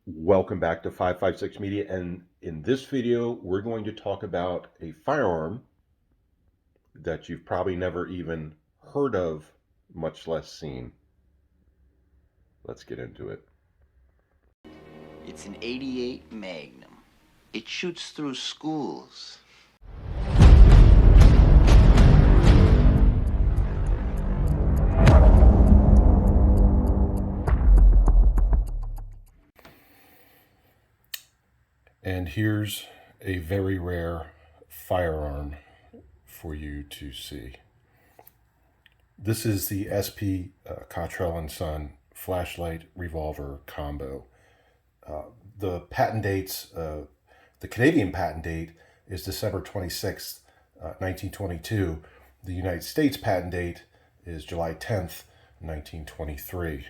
Welcome back to 556 Media, and in this video we're going to talk about a firearm that you've probably never even heard of, much less seen. Let's get into it. It's an '88 Magnum. It shoots through schools. And here's a very rare firearm for you to see. This is the SP Cottrell Son flashlight revolver combo. The patent dates, the Canadian patent date is December 26th, 1922. The United States patent date is July 10th, 1923.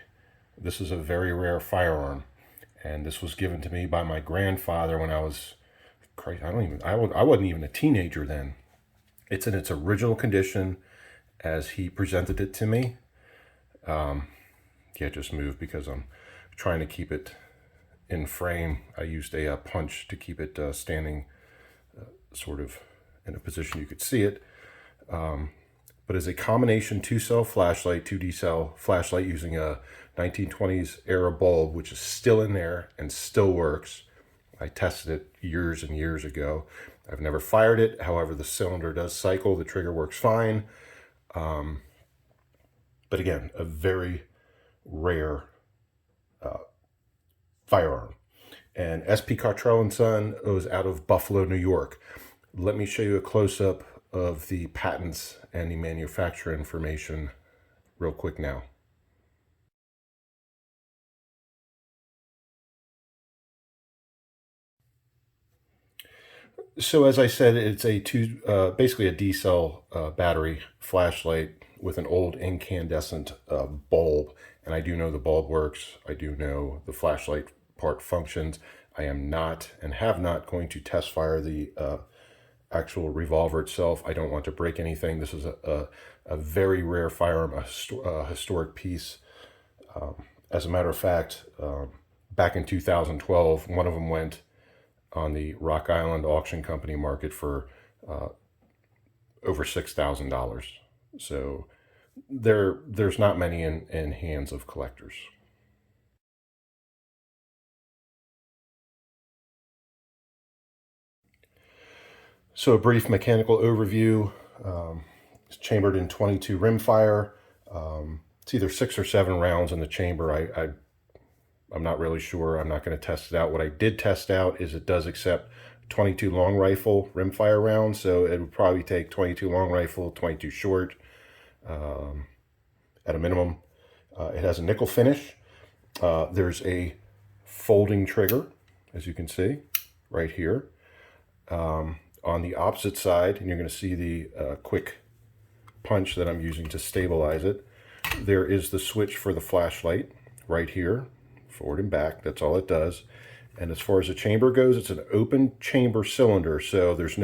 This is a very rare firearm, and this was given to me by my grandfather when I was, I wasn't even a teenager then. It's in its original condition as he presented it to me. Can't just move because I'm trying to keep it in frame. I used a punch to keep it standing sort of in a position you could see it. But as a combination 2-cell flashlight, 2D cell flashlight using a 1920s era bulb, which is still in there and still works. I tested it years and years ago. I've never fired it. However, the cylinder does cycle. The trigger works fine. But again, a very rare firearm. And SP Cottrell Son is out of Buffalo, New York. Let me show you a close-up of the patents and the manufacturer information real quick now. So as I said, it's basically a D-cell battery flashlight with an old incandescent bulb. And I do know the bulb works. I do know the flashlight part functions. I am not and have not going to test fire the actual revolver itself. I don't want to break anything. This is a very rare firearm, a historic piece. As a matter of fact, back in 2012, one of them went on the Rock Island Auction Company market for over $6,000. So there's not many in hands of collectors. So a brief mechanical overview. It's chambered in 22 rimfire. It's either 6 or 7 rounds in the chamber. I'm not really sure. I'm not going to test it out. What I did test out is it does accept 22 long rifle rimfire rounds, so it would probably take 22 long rifle, 22 short at a minimum. It has a nickel finish. There's a folding trigger, as you can see, right here. On the opposite side, and you're going to see the quick punch that I'm using to stabilize it, there is the switch for the flashlight right here, forward and back. That's all it does. And as far as the chamber goes, it's an open chamber cylinder, so there's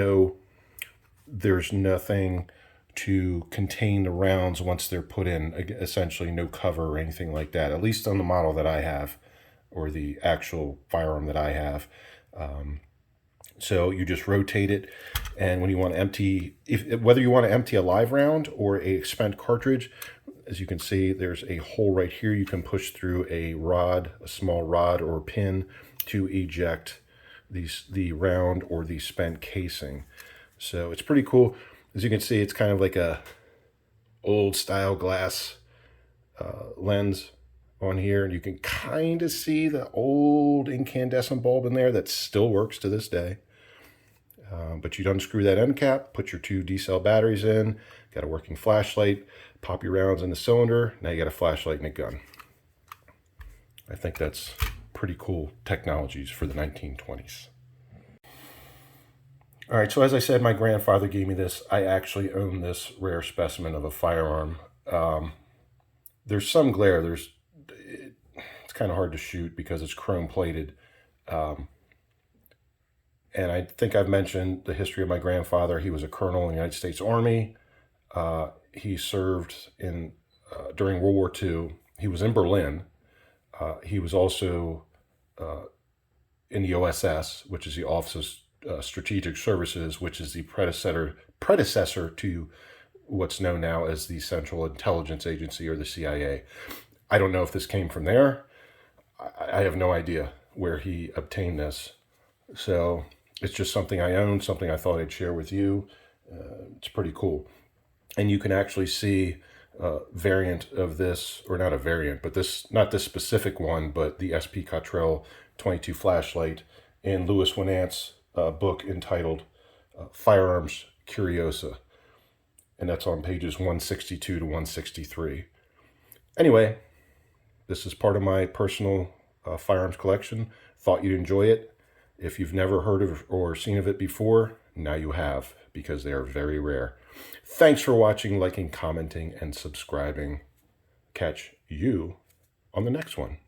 nothing to contain the rounds once they're put in. Essentially no cover or anything like that, at least on the model that I have, or the actual firearm that I have. So you just rotate it, and when you want to empty, whether you want to empty a live round or a spent cartridge, as you can see, there's a hole right here. You can push through a small rod or pin to eject the round or the spent casing. So it's pretty cool. As you can see, it's kind of like a old style glass lens on here, and you can kind of see the old incandescent bulb in there that still works to this day. But you'd unscrew that end cap, put your 2 D-cell batteries in, got a working flashlight, pop your rounds in the cylinder, now you got a flashlight and a gun. I think that's pretty cool technologies for the 1920s. All right, so as I said, my grandfather gave me this. I actually own this rare specimen of a firearm. There's some glare. It's kind of hard to shoot because it's chrome plated. And I think I've mentioned the history of my grandfather. He was a colonel in the United States Army. He served during World War II. He was in Berlin. He was also in the OSS, which is the Office of Strategic Services, which is the predecessor to what's known now as the Central Intelligence Agency, or the CIA. I don't know if this came from there. I have no idea where he obtained this. So it's just something I own, something I thought I'd share with you. It's pretty cool. And you can actually see a variant of this, or not a variant, but this, not this specific one, but the SP Cottrell 22 flashlight in Louis Winant's book entitled Firearms Curiosa. And that's on pages 162 to 163. Anyway, this is part of my personal firearms collection. Thought you'd enjoy it. If you've never heard of or seen of it before, now you have, because they are very rare. Thanks for watching, liking, commenting, and subscribing. Catch you on the next one.